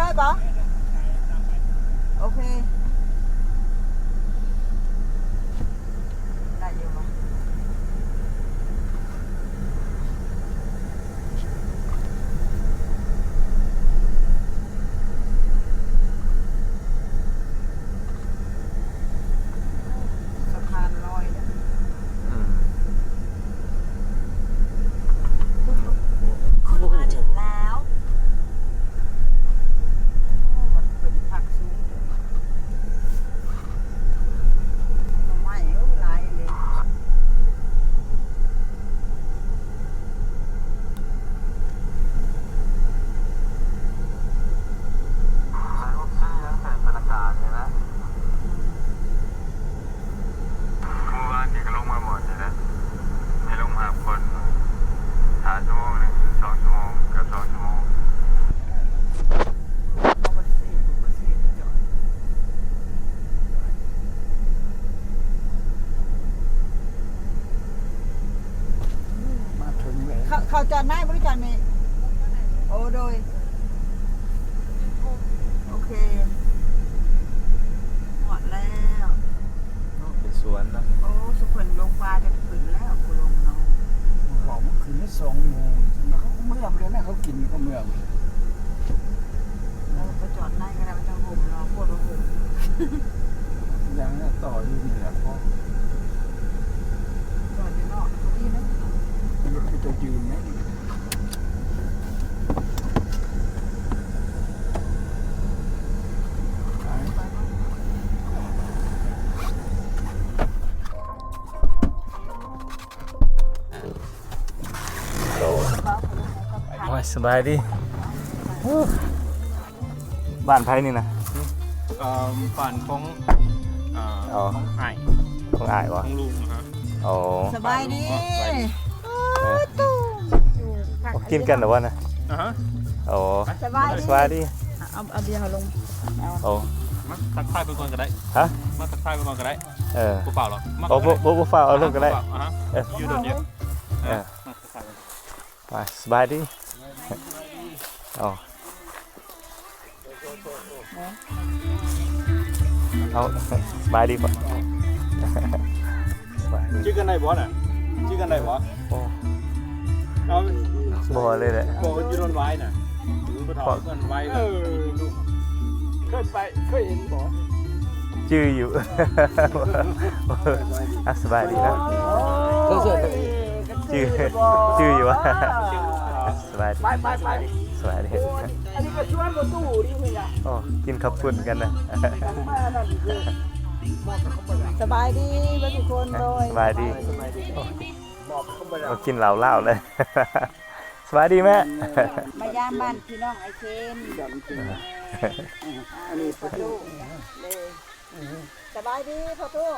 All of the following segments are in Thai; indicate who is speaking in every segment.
Speaker 1: เลยปะโอเคได้อยู่ปะสะพานลอยเนี่ย
Speaker 2: คุณมาถึงแล้ว
Speaker 1: มันเป็นผักสูงจังมันไหม้หลายเลยเขาจอดได้บริการไหมโอ้โดยโอเคหมดแล้ว
Speaker 3: เป็นสวนนะ
Speaker 1: โอ้สุพรรณลงปลาจะขึ้นแล้วกูลงน้อง
Speaker 4: บอกเมื่อคืนนี้2 โมงแล้วเขาเมื่อเลยนะเขากินก็เมื่อเลย
Speaker 1: เราไปจอดได้ก็ได้ไม่ต้องห่มรอปวดห่ม
Speaker 4: ยังเนี่ยต่ออยู่นี่แหละเพราะ
Speaker 1: จอดอยู่นอกพอดีนะ
Speaker 4: มันจะยืนไหม
Speaker 3: สบายดีบ้านไทยนี่นะ
Speaker 5: ฝันของของไอ้
Speaker 3: ของอายวะ
Speaker 5: ของลุงนะฮะ
Speaker 3: อ๋อ
Speaker 1: สบายดี
Speaker 3: กินกันหรือวะนะ
Speaker 5: ฮะ
Speaker 3: อ๋อ
Speaker 1: สบายดี
Speaker 3: สบายดี
Speaker 1: เอาเบียร์ลง
Speaker 3: โอ้
Speaker 5: มาตักไฟไปก่อนก็ได้
Speaker 3: ฮะ
Speaker 5: มาตักไฟไปก่อนก็ได้
Speaker 3: เออ
Speaker 5: เปล่าหรอ
Speaker 3: โอ้บ่ฟ้าเอาลงก็ได้
Speaker 5: ฮะ
Speaker 3: เออ
Speaker 5: อยู่โดนเยอะ
Speaker 3: เออ
Speaker 5: มาตักไฟไป
Speaker 3: ไปสบายดีอ๋อเอาสบายดีป่ะ
Speaker 5: ชื่อกันได้บ่น่ะชื่อกันได้บ่
Speaker 3: โอ้
Speaker 5: เอา
Speaker 3: บ่เลยแหละ
Speaker 5: บอกอยู่โดนไว้น่ะบ่ถอดกันไว้เคยเห็นบ่
Speaker 3: ชื่ออยู่ อ่ะสบายดีนะชื่ออยู่วะสบายดีสบายดี
Speaker 1: อันนี้ก็ชวนรถตู้นี่เลยอ่ะ
Speaker 3: โอ้กินข้าวปุ้นกันนะ
Speaker 1: สบายดีทุกคนเลย
Speaker 3: สบายดีมากินเหล้าเลย สบายดีแม่
Speaker 1: มายามบ้านพี่น้องไอเคนอันนี้พ่อตู้เลยสบายดีพ่อตู้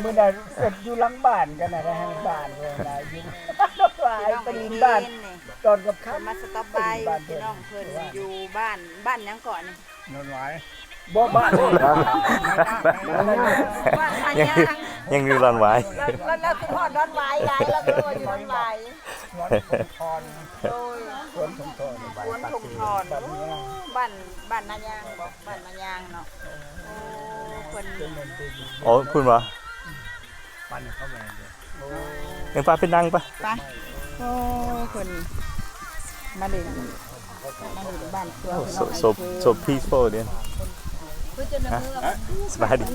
Speaker 4: มื่อใดเสร็จอยู่หลังบ้านกันนะฮะบ้านเลยนะอยู่
Speaker 1: พี่น้องไอ
Speaker 4: ไป
Speaker 1: เคน
Speaker 4: บ้าน
Speaker 1: นี่
Speaker 4: ตอนกับข้าว
Speaker 1: มาสต็อปบายพี่น้องเพิ่นอยู่บ้านยังก่อนนี่
Speaker 4: นอนไว้บ่บ้านเลย
Speaker 1: บ้านทาง
Speaker 3: ยัง
Speaker 1: ย่าง
Speaker 3: ยังอยู่ร้อนไว้
Speaker 1: แล้วคุณพ่อดอนไว้ยายแล้วก็อยู่ดอนไว้
Speaker 4: นอนทอน
Speaker 1: โดย
Speaker 4: สวนทงทอน
Speaker 1: สวนทงทอนบ้านนายางบอกบ้านนายางเนาะโอ้คน
Speaker 3: โอ้คุณวะ
Speaker 4: ปั่นเข้ามาเลย
Speaker 3: ยังป้าเป็นนั่งปะ
Speaker 1: ไปโอ้คนมาเล่นบ้านตัว
Speaker 3: so peaceful เดียนสบายดี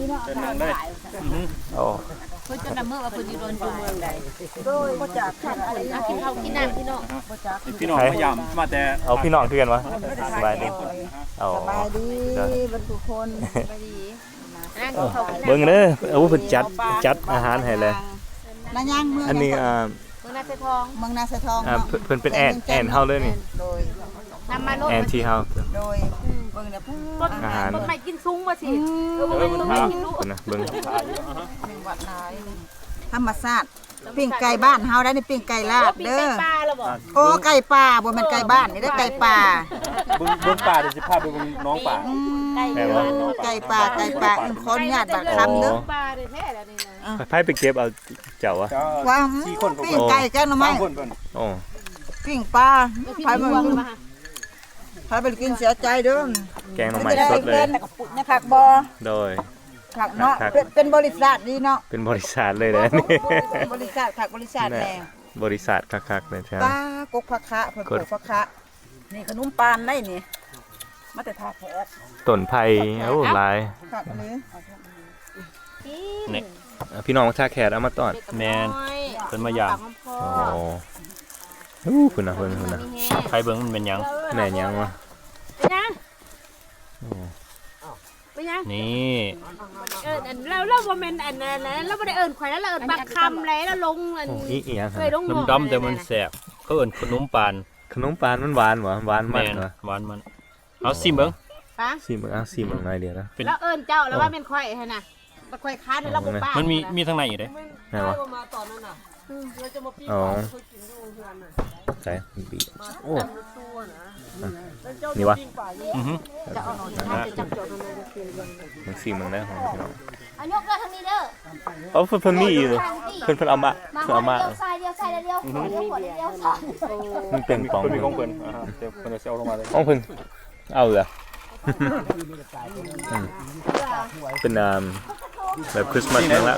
Speaker 3: โอ้
Speaker 2: เพื่อจะนำเมื่อว่าเพื่อจะโดนอยู่เมืองใด
Speaker 1: โดยมาจากทางอะไร
Speaker 2: กินข้าวกินน้ำพี่น้อง
Speaker 5: พี่น้องพยายามมาแต่
Speaker 3: เอาพี่น้องคือกันวะสบายดีเอา
Speaker 1: สบายดีบรรทุกคน
Speaker 2: ไปดีนั่งกินข้าวกินน้ำ
Speaker 3: เบิ่งเด้อเอาเพิ่นจัดอาหารให้เลย
Speaker 1: นายางเมือง
Speaker 3: อันนี้
Speaker 2: เมืองนาเซทอง
Speaker 1: เมืองนาสะทอง
Speaker 3: เพิ่นเป็นแอนเฮาเลยนี่
Speaker 1: โดย
Speaker 2: นำมาโลด
Speaker 3: แอนที่เฮา
Speaker 1: โดยเบิ่งเนี่ย
Speaker 2: ต้น
Speaker 3: อาหาร
Speaker 2: ต้นไม้กินซุ้งมาสิต้นไม้กินลูก
Speaker 3: เพิ่นนะเบิ่ง
Speaker 1: วัดนายธรรมชาติปิ้งไก่บ้านเฮาได้นี่ปิ้งไก่ลาบ
Speaker 2: ปี
Speaker 1: เด้
Speaker 2: ไก่
Speaker 1: อ
Speaker 2: ปลาแล้วบอก
Speaker 1: โอ้ไก่ป่าบ่แม่นไก่บ้านนี่เด้อไก่ป่า
Speaker 5: เบิ่งป่าเดี๋ยวสิพาไปเบิ่งน้องป่า
Speaker 1: ไก่ป่าขออนุญาตบักคำเด้อ
Speaker 2: ปลาเลยแท้แล้วนี่นะ
Speaker 3: ไผไปเก็บเอาเจ้าวะ
Speaker 1: ว่า
Speaker 5: 4 คน
Speaker 1: ปิ้งไก่แก้วหน่อไม้
Speaker 5: 3 คนเพิ่น
Speaker 3: โอ้
Speaker 1: ปิ้งปลา
Speaker 2: พี่
Speaker 1: ไป
Speaker 2: ด
Speaker 1: บ่
Speaker 2: วงมา
Speaker 1: ถ้าไปกินเสียใจเด้อ
Speaker 3: แกงหน่อไม้สดเลย
Speaker 1: นะผักบ่
Speaker 3: โดย
Speaker 1: ผักเนาะเป็นบริษัทดีเนาะ
Speaker 3: เป็นบริษัทเลยนะนี่
Speaker 1: บริษัทผักบริษัทแน่
Speaker 3: บริษัทคักๆเลยใช่ไหม
Speaker 1: ป้ากกผักคะเพิ่นปลูกผักคะนี่ขนมปานได้นี่มาแต่ทาแผล
Speaker 3: ต้นไผ่โอ้หลาย
Speaker 1: ผักอันนี้
Speaker 5: นี่
Speaker 3: พี่น้องท่าแขกเอามาต้อน
Speaker 5: แมนเพิ่นมายาม
Speaker 3: โอ้คุณนะคุณนะ
Speaker 5: ใครเบิ่งมันเป็นหยัง
Speaker 3: แม่ยังวะ
Speaker 2: ไปยัง
Speaker 5: นี่
Speaker 2: เราบ่แม่นอันนั้นเราบ่ได้เอิ้นข่อยแล้วเราเอิ้นบักคำแล้วเราลงอัน
Speaker 3: โอ้อีกอย่าง
Speaker 2: เคยลง
Speaker 5: น้ำดำแต่มันแสบเขาเอิ้นขนมปาน
Speaker 3: ขนมปานมันหวานหวะหวาน
Speaker 5: แม
Speaker 3: มัน
Speaker 5: น
Speaker 3: เหรอ
Speaker 5: หวานมันเอาซิมเบิ่ง
Speaker 2: ปะ
Speaker 3: ซีมึงซีมึงหน่อยเดียวนะ
Speaker 2: เราเอิ้นเจ้าแล้วว่าเป็นข่อยหั่นน่ะบักข่อยค้าในเราบ่ป้า
Speaker 5: มันมีทางไหนอยู่เด้
Speaker 3: ไหนวะอ๋อใช่บีโอ้นี่วะ
Speaker 5: อือฮึ
Speaker 3: มึงซีมึงได้ของพี่น้อง
Speaker 2: เอายกเด้อทางนี้เด้อ
Speaker 3: เอ้าเพิ่นมีอยู่เพิ่นเอามาเพิ่นเอามา
Speaker 2: เลี้ยวซ้ายเลี้ยวซ้ายแล้วเลี้ยวขวาเลี้ยวขวาเลี้ยวซ้าย
Speaker 3: มันเป็นปอง
Speaker 5: เพิ่นมีของเพิ่นเดี๋ยวเพิ่นจะเอาลงมาเลย
Speaker 3: ของเพิ่นเอาเหรอเป็นแบบคริสต์มาสนั่นละ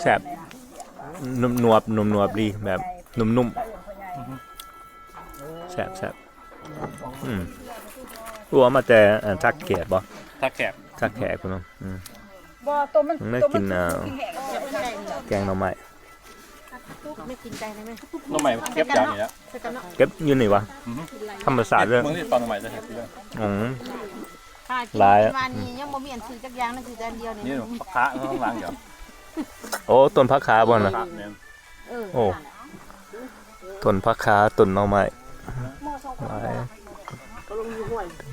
Speaker 3: แซ่บนุ่มนวบนุ่มนวบดีแบบนุ่มๆแซ่บตัวมาแต่ทักแขกบ่
Speaker 5: ทักแขก
Speaker 3: ทักแขกคุณน้อง
Speaker 1: บ่ตัวมัน
Speaker 3: ได้กินแกงหน่อไม้
Speaker 2: ไม่กินใจได้ไหม
Speaker 5: น้องใหม่เก็บยาวนี่แล้ว
Speaker 3: เก็บอยู่นี่วะธรรมศาสตร์เรื่อง
Speaker 5: มึงนี่ตอนน้องใหม่จะเห็นเรื่อง
Speaker 3: หลาย
Speaker 2: วันนี้ยังบ่มีอันซื้อจักอย่างนั่นคืออันเดียวนี่
Speaker 5: นี่ปะคะข้างหลังเดี๋ยว
Speaker 3: โอ้ต้นผักขาบ่น่ะ
Speaker 5: แม่น
Speaker 3: โอ้ต้นผักขาต้นหน่อไม้หลาย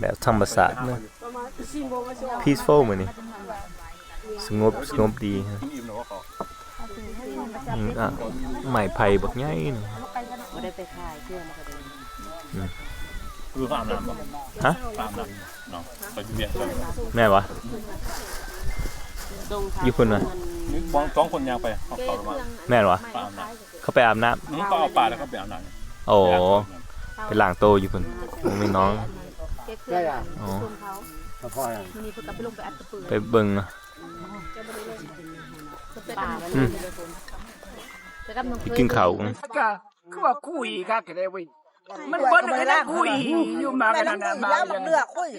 Speaker 3: แบบธรรมศาสตร์เนอะ peaceful มื้อนี้สงบดีฮะ
Speaker 5: อิ่มหนูว่าเขา
Speaker 3: ไม้ไผ่บักใหญ่นี่
Speaker 2: บ่ได้ไปขายเพื่อนมาก็ได้
Speaker 5: คือข้ามน้ำบ่
Speaker 3: ฮะ
Speaker 5: ข้ามน้ำเนาะไปเบียดกัน
Speaker 3: แม่วะอยู่พุ่นน่ะ
Speaker 5: นี่สองคนยางไปเขาลงมา
Speaker 3: แม่นวะ
Speaker 5: ปลาอาบน้
Speaker 3: เขาไปอาบน้ำ
Speaker 5: ำมึงก็เอาปลาแล้วก็ไปอาบน้ำ
Speaker 3: โอ้ไปล้างโตอยู่พุ่นมีน้อง
Speaker 2: เก็บเครื่อง
Speaker 3: อ๋อ
Speaker 2: ชมเขา
Speaker 4: มาพ่อยัง
Speaker 2: มื้อนี้เพิ่นก็ไปลงไปอัดตะปือ
Speaker 3: ไปเบิ่ง
Speaker 2: ป่ามันจะกับน้อง
Speaker 3: ไปกินข้าวกัน
Speaker 4: ก็คือว่าคุยก็ได้เว้ยมันเปิ้นก็ได้คุยอยู่มากันนานๆมา
Speaker 1: แล้วบักเลือกคุย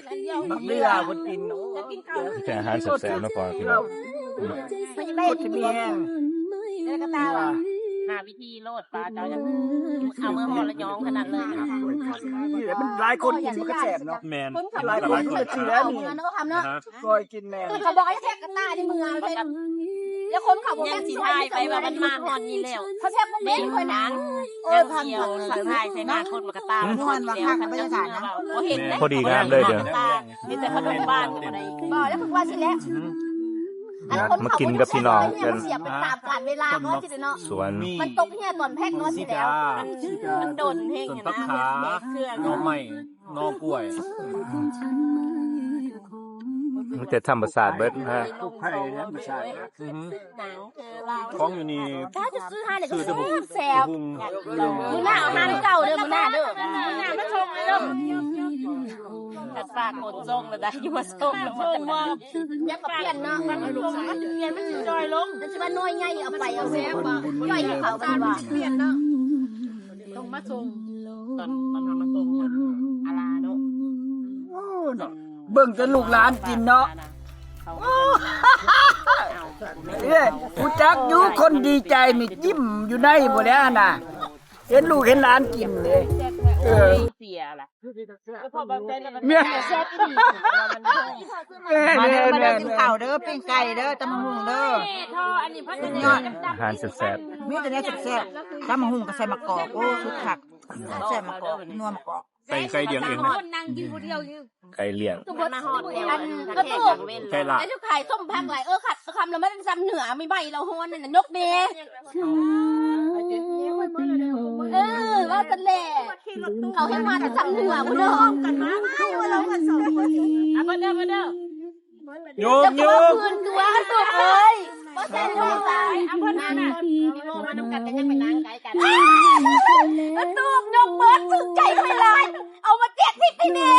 Speaker 4: บักเรือคนกิน
Speaker 3: แค่อาหารแซ่บๆนะพอพี่น้อง
Speaker 2: มันยังได้
Speaker 4: คนมีแห้ง
Speaker 2: แล้วก็ตาหาวิธีโลดปลาเจ้ายังเอามือห่อละยองขนาดเลย
Speaker 4: มันหลายคนกินมันก็แสบเนาะ
Speaker 5: แมน
Speaker 4: หลายคนกินเสือนี่
Speaker 2: เนาะทำเนาะ
Speaker 4: ซอยกินแม่
Speaker 2: เขาบอกให้แทกกระตาในมือแล้วคนเขาบอกยังสิทายไปว่ามันมาหอนนี่แล้วเขาแทบบ่แม่นคนนั้นพันสักทายใส่หน้าคนกระตามันหอนแล้วคันบรรยากาศนะบ่เห็น
Speaker 3: พอดีงามเลยเดี๋ยว
Speaker 2: มีแต่ขนมบ้านบ่แล้วคือว่าสิแล้ว
Speaker 3: มากินกับพี่น้องกัน
Speaker 2: เสียบไปตามกาลเวลาเนาะสิเนาะ
Speaker 3: สวน
Speaker 2: มันตกเนี่ยตอนแพ็กเนาะสิแล้วมันโดนเพลง
Speaker 5: ส่วน
Speaker 2: นะ
Speaker 5: ปลาขาน้องใหม่น้องกล้วย
Speaker 3: มันจะธรรมศาสตร์เบิดฮะ
Speaker 4: ทุกไผ่เนี่ยไม่ใช่
Speaker 2: หนังเรา
Speaker 5: ของอยู่นี่
Speaker 2: ถ้าจะซื้อให้เนี่ยก็ซื้อแซวมึงหน้าเอาหาเก่าเด้อมึงหน้าเด้อมึงหน้ามาชงเลยเด้อแต่ฝากคนส่งแล้วได้อยู่มาส่งแล้วมายักกับเปลี่ยนเนาะมันลงมันเปลี่ยนมันสิจอยลงมันสิว่าน้อยใหญ่เอาไปเอาแซวบ่ย่อยให้เขากันว่าเปลี่ยนเนาะต้องมาส่งตอนทำมาส่งอาลาเนาะ
Speaker 4: เบิ่งแต่ลูกหลานกินเนาะเอ้ยกูจักอยู่คนดีใจนี่ยิ้มอยู่ในบ่แล้วน่ะเห็นลูกเห็นหลานกินเลย
Speaker 2: เสียล่ะ
Speaker 4: เมีย
Speaker 2: แซ่บอีหลีมันเพิ่ง
Speaker 1: มาเด้อมาเด้อกินข้าวเด้อปิ้งไก่เด้อตำบักหุ่งเด้อ
Speaker 2: ท่ออันนี้พันยอด
Speaker 3: อาหารแซ่บ
Speaker 1: มีแต่เนี้ยแซ่บๆตำบักหุ่งก็ใส่มะกอกโอ้สุดคักใส่มะกอกนัวมะกอก
Speaker 5: ไก่เดียงเองนะ
Speaker 2: คนนั่งกินคนเดียวอยู่
Speaker 3: ๆไก่เลี้ยง
Speaker 2: ตัวมาหอดอันกระตุก
Speaker 5: ไก่ละ
Speaker 2: ไอ้ทุกขายส้มพักหลายขัดคำแล้วมันซ้ำเหนือไม่ใบเราฮ้อนนั่นนกเมย์ว่ากันแหละเขาให้มาแต่ซ้ำเหนือมึงเด้อกันมาไม่ว่าเรากันสองคนมาเด้อ
Speaker 5: โย
Speaker 2: จะ
Speaker 5: กโย
Speaker 2: เพิ่ม
Speaker 5: ก
Speaker 2: คืนตัวตุกเอ้ย บ่ใช่โทรศัพท์เอาเพิ่นนั่นน่ะพี่โมมานำกันยังไปนั่งไกลกันตูมยกเบิดสุดใจไปเลยเอามาแจกทิพย์ไปแน่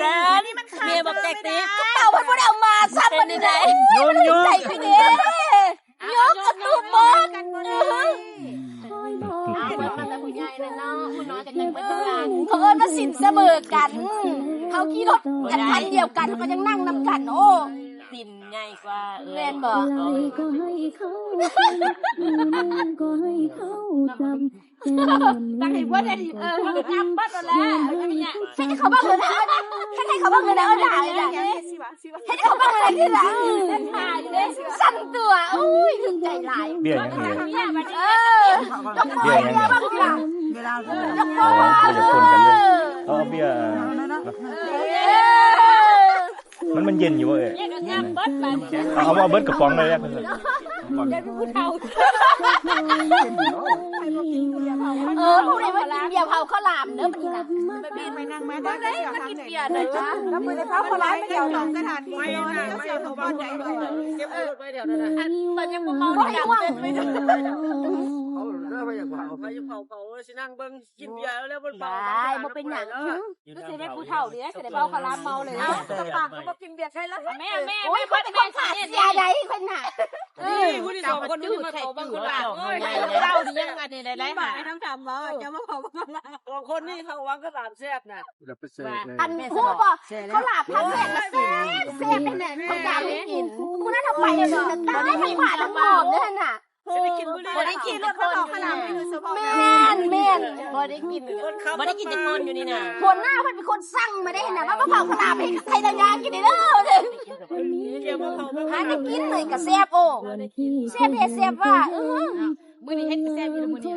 Speaker 2: แต่นี่มันขาดเมียบอกแจกทิพย์กระเป๋าเพิ่นบ่ได้เอามาซ้ำมันนี่ได้ยุ่งใจไปแน่ยกกระตูมบ่กันบ่ได้ผู้ใหญ่เลยเนาะผู้น้อยกันยังไม่ต้องการเขาเอิ้นว่าสินเสมอกันเขาขี่รถกันคันเดียวกันเขายังนั่งนำกันโอ้สินใหญ่กว่าแม่นบ่ก็ให้เขาก็ให้เขาจำตั้งให้ว่าได้เขาจำบัดแล้วให้เขาบ้างเลยนะให้เขาบ้างเลยนะด่าเลยนะให้เขาบ้างเลยที่หลังสั่นตัวอุ้ยถึงใจหลาย
Speaker 3: เบี้ยยังเบี้ย
Speaker 2: เบี้ยยังบ้างทีหลังเวลาเ
Speaker 3: จะคนกันเลยเอาเบี้ยมันเย็นอยู่เว้ยเอาเบิร์ดกระป๋องเลยแล้ว
Speaker 2: ผู้ใดมากินเบียร์เผาข้าวหลามเด้อมันนี่นะ
Speaker 1: ไปนั่งมาได้
Speaker 2: มากินเบียร์หน่อยจ้า
Speaker 1: แล้วมือในเท้าคนร้ายไม่เกี่ยวกับสถานที่นอนแล้วเสียเขาบ้านใหญ่เลย
Speaker 2: เก็บรถไว้เดี๋ยวนั้นตอนยังเมาไม่ว่างไม่ได้
Speaker 6: ไปอย่างเผาสินั่งเบิ่งกินเบียร์แล้วมันเบา
Speaker 2: บ่เป็นหยังก็สิได้ผู้เฒ่าดิสิได้เมาข้าวหลามเมาเลยปากก็บ่กินเบียร์ใครแล้วแม่โอ้ยคนเป็นคนขาดยาใดคนน่ะ
Speaker 6: ผู้ที่สองคนนี้มาเผาบางคนละโอ้ยเล่าดิยังอันนี้ได้หายทั้งคำว่าจะมาเผาบางคนนี่เขาวังก็หลามแซ่บน่ะ
Speaker 2: อันคู่บ่เขาหลาบทั้งแซ่บแซ่บแน่ๆเขาอยากกินกูน่าทำไปเลยตายไม่ผ่านน้ำหอมเด้อน่ะ
Speaker 6: บ่ได้กินรถเขาขนาดนี้คือเฉพาะ
Speaker 2: แม่นบ่ได้กิน
Speaker 6: แต่คนอยู่นี่น่ะ
Speaker 2: คนหน้าเพิ่นเป็นคนสั่งมาได้น่ะว่าเผาขนาดให้ใครละยางกินได้เด้อหาได้กินเลยก็แซ่บโอ้แซ่บเด้แซ่บว่ามื้อนี้เฮ็ดแซ่บอยู่มื้อนี้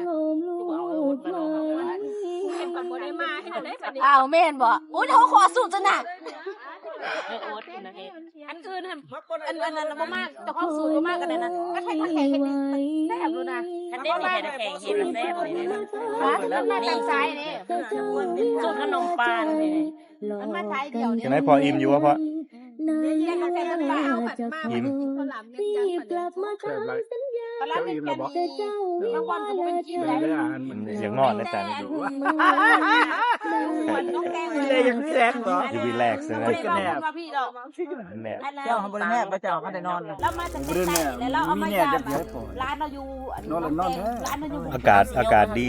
Speaker 2: เป็นคนบ่ได้มาให้ได้บัดนี้อ้าวแม่นบ่โอ้ยเขาขอสูตรจังน่ะอันอื่นอันนั้นบ่มากแต่ความสูตรบ่มากกันนั่นก็ใช้ตะแคงเฮ็ดแซ่บดูนะคันได้มีตะแคงเฮ็ดแซ่บเลยนะมาทางซ้ายนี่สูตรขนมปังนี่มันมาซ้ายเดียวนี่
Speaker 3: จังได๋พออิ่มอยู่บ่พอ
Speaker 2: ยังแค่ต้นเปล่า
Speaker 3: อิ่ม
Speaker 2: ข้าวหลามยังจันข้าวหลามยังจันบางวันก็เป็นกินแล้ว
Speaker 3: อย่างนอนในแต่นี่ดู
Speaker 4: เลยยังแซ่บบ่
Speaker 3: อยู่รีแลกซ์นะ
Speaker 2: แน่พี่ดอก
Speaker 3: แน่
Speaker 4: เจ้าบ่ได้แน่บ่เจ้าเขาได้นอน
Speaker 2: แล้วมาจากไหนแล้วเราเอามายามร้านเราอยู่ร้านเราอยู่
Speaker 3: อากาศดี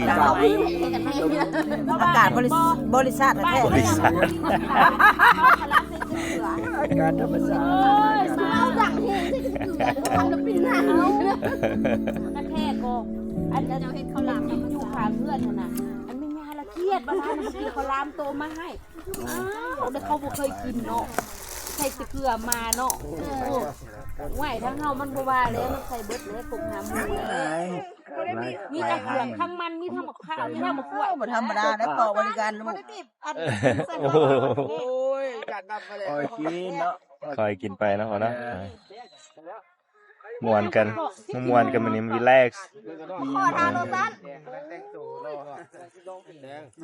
Speaker 1: อากาศบริษัทแท้
Speaker 3: บริษัท
Speaker 4: อากาศธรรมชาติ
Speaker 2: เอาหลังเฮงทำแล้วปีหน้านั่นแค่โกอันนั้นเราเห็นเขาลามมันอยู่ขาเพื่อนน่ะอันไม่งานละเครียดบ้านมันกินเขาลามโตมาให้แต่เขาบ่เคยกินเนาะใส่เกลือมาเนาะไหวทั้งเฮามันบ่ว่าแล้วมันใส่เบิดเลยกบหาหมูมีแต่เครื่องทั้งมันมีทั้งหมกข้าวมีทั้งหมกกล้วย
Speaker 1: บ่ธรรมดาได้ปอกบริการลูก
Speaker 6: โอ้ยอยากนำมาเลย
Speaker 4: กินเนาะ
Speaker 3: คอยกินไปนะพอนะม่วนกันมันนี่รีแลกซ์
Speaker 2: ขอทานโลซัน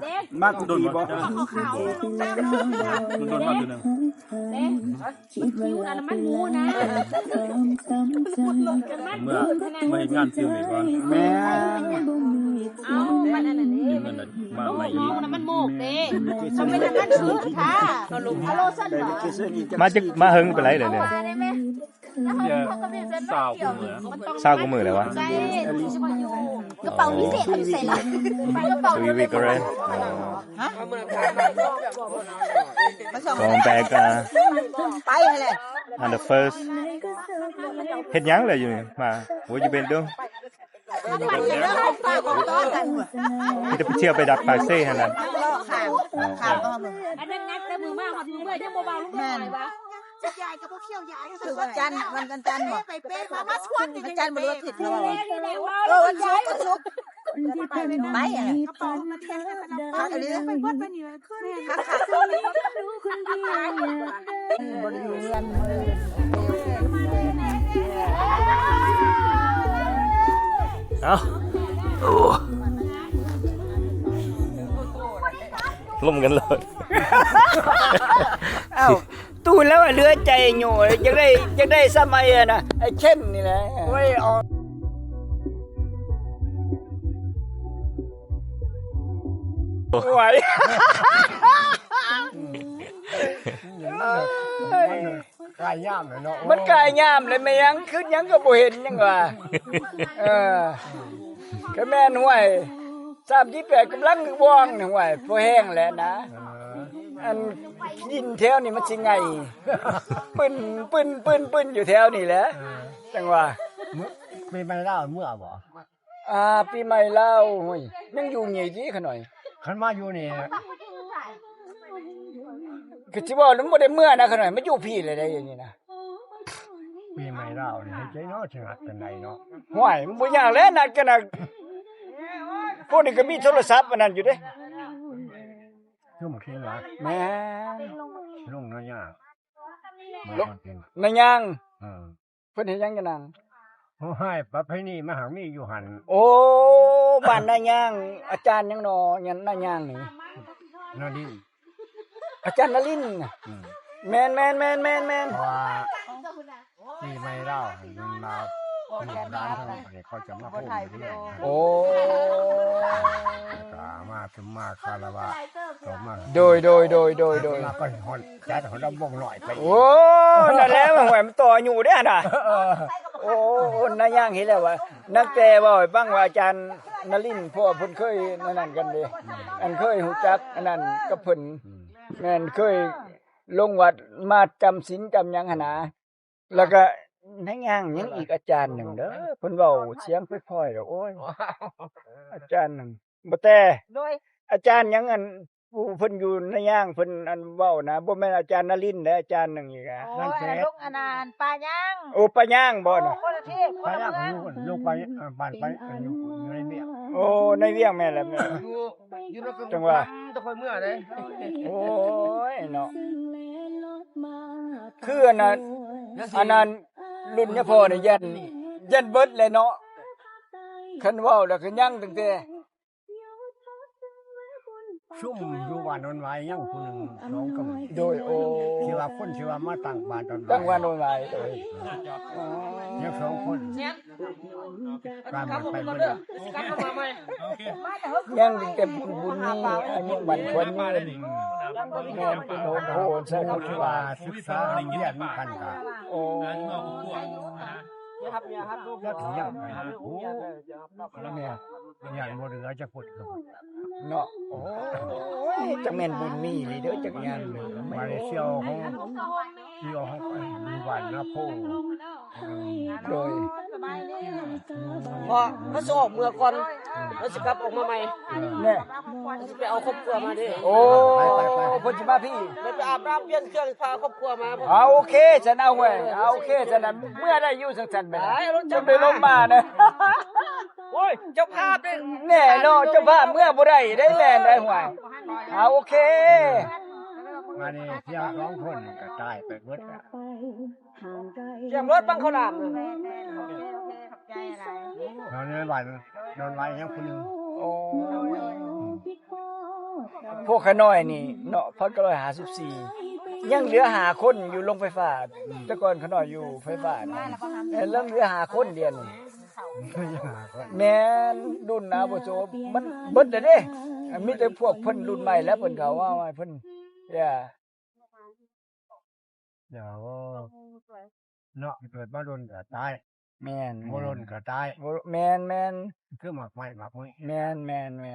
Speaker 4: เด็กมากโดนบ่
Speaker 5: โดนมากตัวนึง
Speaker 2: คิวอันมันหมูนะ
Speaker 5: เมื่องานซิลนี่ก่อน
Speaker 4: แม่
Speaker 2: เอามันอันนี้
Speaker 5: มาใหม่อีก
Speaker 2: มันโมกเด้มันเป็นอันชื่อค่ะฮัลโหลซัน
Speaker 3: มาเฮิงไปไรเดี๋ยวนี้
Speaker 5: สาว
Speaker 3: กูมือเลยวะ
Speaker 2: ใช่กระเป๋าพิเศษพิเศษละกระเป๋า
Speaker 3: วิวิกเรนของแบก
Speaker 1: ไปเลย
Speaker 3: on the first เฮ็ดยังเลยอยู่นี่มาโหอยู่เป็นด้วยที่จะไปเที่ยวไปดักปาเซ่ฮะนั่น
Speaker 2: อันนั้นงัดแต่มือมาหอดมือเมื่อยที่เบาๆลูกแม่จะยายกับพวกเขี้ยวยาย
Speaker 1: คือวันจันทร์วันจันทร์บอก
Speaker 2: ไปเป๊ะมาชวน
Speaker 1: วันจันทร์บริวารผิดเรา
Speaker 2: วันศุกร์
Speaker 1: ไปอ่ะอะไรไปพูดไปนี่ขึ้นบริเวณ
Speaker 3: เอาล่มกันเลย
Speaker 4: ตู้แล้วเหลือใจอยู่อยากได้สมัยอะนะไอ้เข้มนี่แหละโอ้ยเอาไหว
Speaker 7: กายย่ามเลยเนาะ
Speaker 4: มันกายยามเลยไม่ยังขึ้นยังก็บ่เห็นยังว่าก็แม่นห่วย38กำลังว่องนี่ห่วยพอแห้งแล้วนะอันดินแถวนี่มันสิไงปึ้นอยู่แถวนี่แหละจังว่า
Speaker 7: มีไม่เล่าเมื่อบ่
Speaker 4: ปีใหม่แล้วโอ้ยยังอยู่นี่ดีขะหน่อย
Speaker 7: คันมาอยู่นี่
Speaker 4: คือสิว่ามันบ่ได้เมื่อนะขะหน่อยมันอยู่พี่เลยได้อย่างนี้นะ
Speaker 7: มีไม่เล่านี่ให้ใจเนาะชงัดกันได้เนาะ
Speaker 4: ห่วยมันบ่ยากแล้วนัดกันน่ะพวกนี้ก็มีโทรศัพท์อันนั้นอยู่เด้
Speaker 7: คือบ่คิดว่า
Speaker 4: แม่น
Speaker 7: ลงเนาะยาก
Speaker 4: นายยัง
Speaker 7: เออ
Speaker 4: เพิ่นเฮ็ดหยังกันนาง
Speaker 7: โอ้ให้ประเพณีมาหามีอยู่หั่น
Speaker 4: โอ้บ้านนายยังอาจารย์ยังนอยันนายยังนี่
Speaker 7: นั่นดิ
Speaker 4: อาจารย์นลินทร์น่ะ แม่น
Speaker 7: เพราะว่ามีไม่เล่ามันมาร้านทางนี้เขาจะมาพูดเรื่อง
Speaker 4: โอ้
Speaker 7: ก็มาสมมาคารวะต่อมา
Speaker 4: โดย
Speaker 7: มาก็ฮอดจัดฮอดบ่งหน่อยไป
Speaker 4: โอ้นั่นแหละมันหวยมันต่ออยู่เด้อน่ะโอ้นายยังเห็นแล้วว่านักแต่ว่าให้ฟังว่าอาจารย์นลินทร์เพราะว่าเพิ่นเคยนั่นกันเด้อันเคยรู้จักอันนั้นกับเพิ่นแม่นเคยลงวัดมาจำศีลจำหยังหั่นนะแล้วก็ในงานยังอีกอาจารย์หนึ่งเด้อเพิ่นเว้าเสียงค่อยๆโอ้ยอาจารย์หนึ่งบ่แต่
Speaker 1: โดย
Speaker 4: อาจารย์หยังอันผู้เพิ่นอยู่ในย่างเพิ่นอันเว้านะบ่แม่นอาจารย์นฤมลเด้ออาจารย์หนึงอีกอ่ะ
Speaker 1: โอ้ยอันนั้นลูกอันนั้นปลาย่าง
Speaker 4: โอ้ปะย่างบ่น่ะ
Speaker 1: คนละที่ค
Speaker 7: ไป
Speaker 1: นละ
Speaker 7: แล้ว
Speaker 1: เมือง
Speaker 7: ลูกไปบ้านไปอยู่ในเมีย
Speaker 4: โอ้ในเวียงแม่นแหละแม่จังว่า
Speaker 7: ตะคอยเมื่อเด้
Speaker 4: โอ้ยเนาะคืออันนั้นรุ่นยะพ่อนี่ยันเบิดเลยเนาะคันเว้าแล้วก็ยังตั้งแต่
Speaker 7: ซุ่มอยู่บ้านนนไว้ยังผู้นึงน้องก็
Speaker 4: โดยโอ้
Speaker 7: ที่ว่าคนที่ว่ามาตั้งบ้านตอน
Speaker 4: ตั้งว่าโน่นหลายโดย
Speaker 7: ยังสองคนการมันไปบ่
Speaker 6: กลับมาใหม่
Speaker 4: ยังตั้งแต่บุญนี้อายุบันควรยืนแม่นเป็นโอ้โหใช่
Speaker 7: เขา
Speaker 4: คำ
Speaker 7: ที่
Speaker 4: ว่า
Speaker 7: ว่าศึกษาเรียนกันก็
Speaker 4: โอ้
Speaker 6: ครับเนี่ยครับลูก
Speaker 7: แล้วถึงยังไปโอ้
Speaker 4: แม่
Speaker 7: ยังบ่เหลือจะพูดกับ
Speaker 4: เนาะโอ้ยจังแม่นบุญมีเลยเด้อจักงานเลย
Speaker 7: มาเลเซียของที่เอาของอยู่บ้านนาโพ
Speaker 4: โดย
Speaker 6: พอมาสอบเมื่อก่อนแล้วสิกลับออกมาใหม่
Speaker 4: เนี่ย
Speaker 6: สิไปเอาครอบครัวมาดิ
Speaker 4: โอ้เพิ่นสิมาพี่
Speaker 6: ไปอาบน้ำเปลี่ยนเครื่องพาครอบครัวมา
Speaker 4: เอาโอเคฉันเอาเว้ยเอาโอเคฉันน่ะเมื่อได้อยู่สังๆไปจะไปลงมานะ
Speaker 6: โอ้ยเจ้าภาพดิ
Speaker 4: แน่เนาะเจ้าภาพเมื่อบ่ได้ได้แม่นได้ห่วยเอาโอเค
Speaker 7: มานี่เที่ยวร้องคนก็ตายไปเบิด
Speaker 6: เตรียมรถบังข้าวหลาม
Speaker 7: ตอนนี้บ้านนอนไว้ยังผู้นึง
Speaker 4: โอ้พวกขน้อยนี่เนาะ1,954ยังเหลือ5คนอยู่โรงไฟฟ้าแต่ก่อนขน้อยอยู่ไฟฟ้านะเริ่มเหลือ5คนเดียวนี่แม่นรุ่นอาวุโสมันเบิดแล้วเด้มีแต่พวกเพิ่นรุ่นใหม่แล้วเพิ่นเขาว่าไว้เพิ่นอย่า
Speaker 7: เดี๋ยวเนาะเกิดมาโดนก็ตาย
Speaker 4: แม่น
Speaker 7: บ่โดนก็ตาย
Speaker 4: แม่น
Speaker 7: คือหมากไม้หมากมือ
Speaker 4: แม่น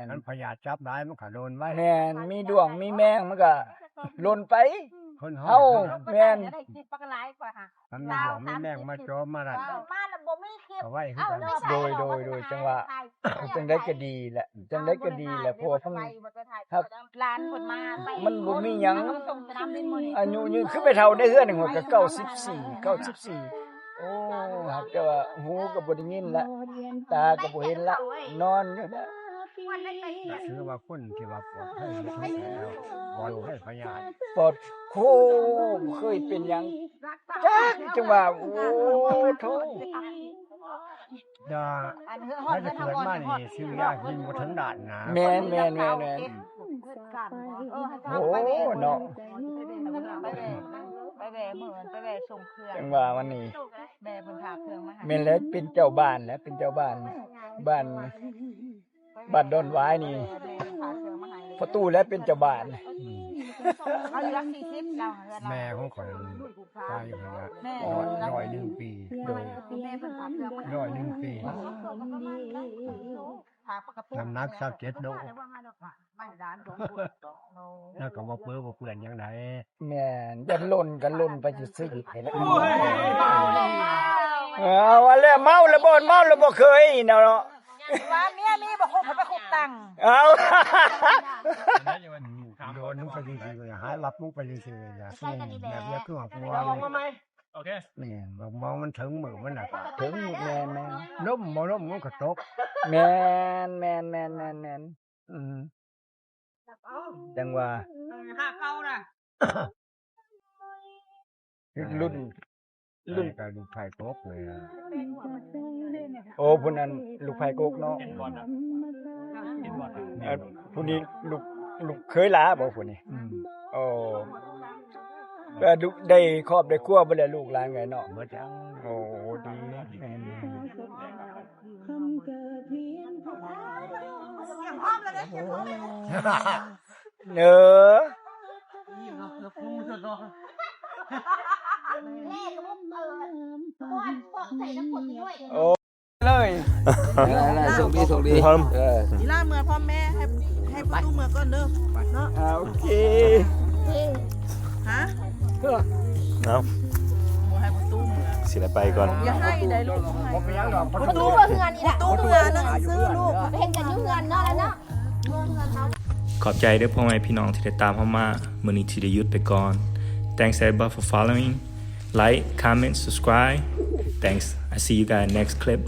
Speaker 7: นั้นพยาจับได้มันก็โดนไว้
Speaker 4: แม่นมีดวงมีแมงมันก็หล่นไป
Speaker 7: คน
Speaker 4: เฮาแม่น
Speaker 1: ได้คิดปลากระไรกว่าค่ะ
Speaker 7: มันมีหลงมีแมงมาจอมมาดัน
Speaker 1: มาแล้วบ่มีคลิป
Speaker 7: เอาไว้คือกัน
Speaker 4: โดยจังหวะจังได้ก็ดีแหละจังได้ก็ดีแหละเพราะว่าเพิ่น ครับ
Speaker 1: ร้านเพิ่นมา
Speaker 4: มันบ่มีหยัง
Speaker 1: ส่งสนามบินมื้อนี้
Speaker 4: อายุยืนคือไปเท่าได้เฮือนหัวก็94โอ้ครับแต่ว่าหูก็บ่ได้ยินละตาก็บ่เห็นละนอนอยู่นะ
Speaker 7: คือว่าคนที่ว่าปลอดภัยที่สุดแล้วปลอดภัยพยา
Speaker 4: ปอดโคบ่เคยเป็นหยังจักจังว่าโอ้โธ่
Speaker 7: ดา
Speaker 1: อันเฮือฮอ
Speaker 7: ถ้า
Speaker 1: ด
Speaker 7: จะเกิดมานี่ซื้อยากินบ่ถึงด่านนะ
Speaker 4: แม่นโอ้เนาะ
Speaker 1: ไปแวะเหมือนไปแวะส่งเครื่อง
Speaker 4: จังว่าวันนี้
Speaker 1: แม่เพิ่นพาเครื่องมาให้
Speaker 4: แม่นแล้วเป็นเจ้าบ้านแล้วเป็นเจ้าบ้านบ้านดอนหวายนี่
Speaker 1: พาเครื่องมาให้
Speaker 4: ประตูแล้วเป็นเจ้าบ้าน
Speaker 1: เอาอยู่รัก40เราเฮือน
Speaker 7: แม่ของข่อยตายอยู่แล้ว
Speaker 1: แม่
Speaker 7: 101 ปีโดย
Speaker 1: แม่เพิ่นพาเครื่องมาให้
Speaker 7: 101 ปี
Speaker 1: พาปกระปุก
Speaker 7: น้ำหนัก27โล
Speaker 1: ไม่ร้านของคุณ
Speaker 7: แล้วก็บ่เปื้อบ่เปื้อนจังได๋
Speaker 4: แม่นจะล่นกันล่นไปซื่อๆให้แล้วเอาว่าแล้วเมาแล้วบ่เคยเนาะ
Speaker 1: ว่าเมียมีบ่คบเขาไปคบตัง
Speaker 4: เอา
Speaker 7: โดนมึงไปซื่อๆหารับมึงไปซื่อๆอย่าสู้แบบนี้คือว่ากู
Speaker 5: โอเค
Speaker 7: นี่มองมันถึงมือมันน่ะ
Speaker 4: ถึงแม่น
Speaker 7: ล้มบ่ล้มมันก็ตก
Speaker 4: แม่นจังว่า
Speaker 6: ห้าเข้าน่ะ
Speaker 4: รุ่น
Speaker 7: ก็ลูกไผ่ตกเลย
Speaker 4: โอ้ผู้นั้นลูกไผกกเนาะผู้นี้ลูกเคยหลาบ่ผู้นี้โอ้ก็ได้ครอบได้ครัวบ่ได้ลูกหลานไงเนาะ
Speaker 7: บ่จัง
Speaker 4: โอ้ดีแม่นเนอโอ้เลย
Speaker 3: ส่งดีพร้อม
Speaker 6: อีล่าเมื่อพ่อแม่ให้ประตูเมื่อก่อนเด้อเนาะ
Speaker 4: โอเค
Speaker 6: ฮะ
Speaker 3: เอา
Speaker 6: ให้ประตูเมื่อ
Speaker 3: สิได้ไปก่อน
Speaker 6: อย่าให้ได้ลูก
Speaker 7: บ่เป็นหยังดอก
Speaker 2: ประตูเพื่อเฮือนอีกละ
Speaker 6: ประตูเมื่อนั่งซื้อลูก
Speaker 2: เห็นกันอยู่เฮือนเนาะแล้วเนาะ
Speaker 3: ขอบใจเด้อพ่อแม่พี่น้องที่ได้ตามเข้ามามื้อนี้ที่ได้หยุดไปก่อน Thanks everybody for following. Like, comment, subscribe. Thanks. I see you guys next clip.